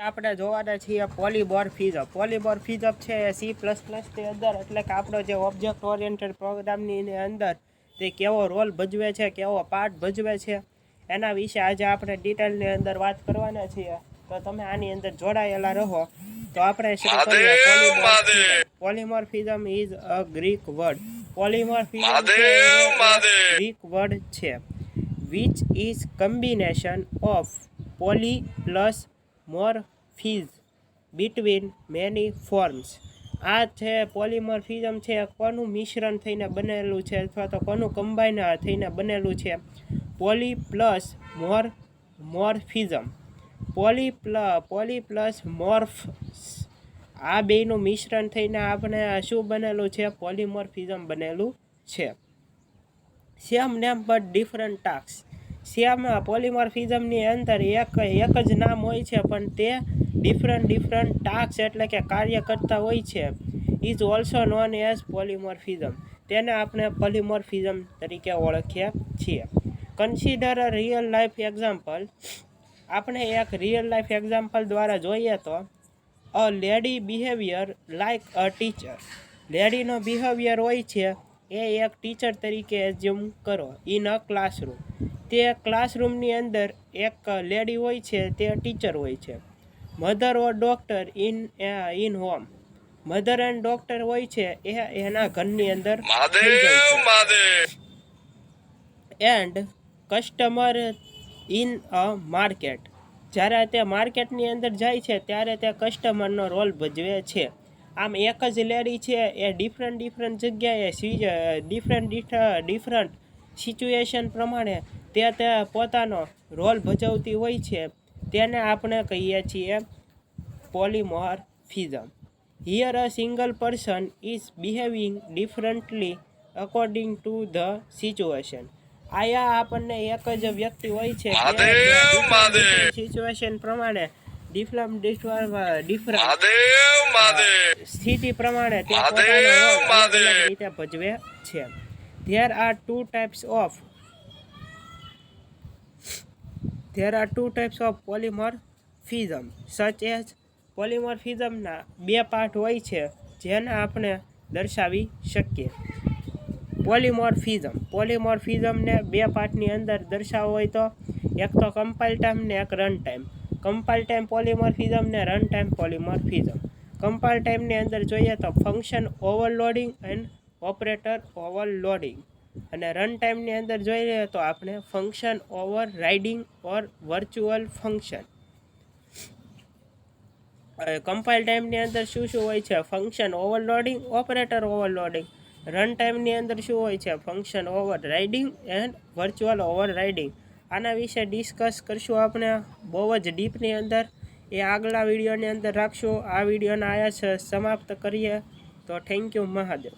આપણે જોવાના છીએ પોલીમોર્ફિઝમ. પોલીમોર્ફિઝમ છે એ C++ની અંદર, એટલે કે આપણો જે ઓબ્જેક્ટ ઓરિએન્ટેડ પ્રોગ્રામની અંદર તે કેવો રોલ ભજવે છે, કેવો પાર્ટ ભજવે છે, એના વિશે આજે આપણે ડિટેલની અંદર વાત કરવાના છીએ. તો તમે આની અંદર જોડાયેલા રહો. તો આપણે શરૂ કરીએ. Polymorphism is a Greek word. Polymorphism Greek word છે which is combination of poly plus morphs between many forms. આ છે પોલીમોર્ફિઝમ છે, કોનું મિશ્રણ થઈને બનેલું છે અથવા તો કોનું કમ્બાઈન થઈને બનેલું છે? Poly plus morphism. Poly plus morph, આ બેયનું મિશ્રણ થઈને આપણે શું બનેલું છે? પોલીમોર્ફિઝમ બનેલું છે. Same name but different task. Same પોલીમોર્ફિઝમની અંદર એક જ નામ હોય છે, પણ તે ડિફરન્ટ ટાસ્ક એટલે કે કાર્ય કરતા હોય છે. Is also known as polymorphism. તેને આપણે પોલીમોર્ફિઝમ તરીકે ઓળખીએ છીએ. Consider a real life example. આપણે એક રિયલ લાઈફ એક્ઝામ્પલ દ્વારા જોઈએ તો a lady behaviour like a teacher. લેડીનો બિહેવિયર હોય છે એ એક ટીચર તરીકે એઝ્યુમ કરો. In a classroom. તે ક્લાસરૂમની અંદર એક લેડી હોય છે, તે ટીચર હોય છે. Mother or doctor in home. Mother and doctor હોય છે એ એના ઘરની અંદર and customer in a market. જ્યારે તે માર્કેટની અંદર જાય છે ત્યારે તે કસ્ટમરનો રોલ ભજવે છે. આમ એક જ લેડી છે એ ડિફરન્ટ જગ્યાએ ડિફરન્ટ સિચ્યુએશન પ્રમાણે તે પોતાનો રોલ ભજવતી હોય છે. તેને આપણે કહીએ છીએ polymorphism. Here a single person is behaving differently according to the situation. આયા આપણને એક જ વ્યક્તિ હોય છે સિચ્યુએશન પ્રમાણે ડિફરન્ટ સ્થિતિ પ્રમાણે તે પોતાનો રોલ અલગ રીતે ભજવે છે. There are two types of polymorphism such as. પોલીમોર્ફિઝમના બે પાર્ટ હોય છે જેને આપણે દર્શાવી શકીએ. પોલીમોર્ફિઝમને બે પાર્ટની અંદર દર્શાવવો હોય તો એક તો કમ્પાઇલ ટાઈમ ને એક run time. Compile time polymorphism ને રન ટાઈમ પોલીમોર્ફિઝમ. કમ્પાઇલ ટાઈમની અંદર જોઈએ તો function overloading and operator overloading. અને રન ટાઈમની અંદર જોઈએ તો આપણે ફંક્શન ઓવર રાઇડિંગ ઓર વર્ચ્યુઅલ ફંક્શન. કમ્પાઇલ ટાઈમની અંદર શું હોય છે? Function overloading, operator overloading. Run ટાઈમની અંદર શું હોય છે? Function over riding and virtual over riding. આના વિશે ડિસ્કસ કરશું આપણે બહુ જ ડીપની અંદર. એ આગલા વિડીયોની અંદર રાખશું. આ વિડીયોના આયા સમાપ્ત કરીએ. તો થેન્ક યુ. મહાદેવ.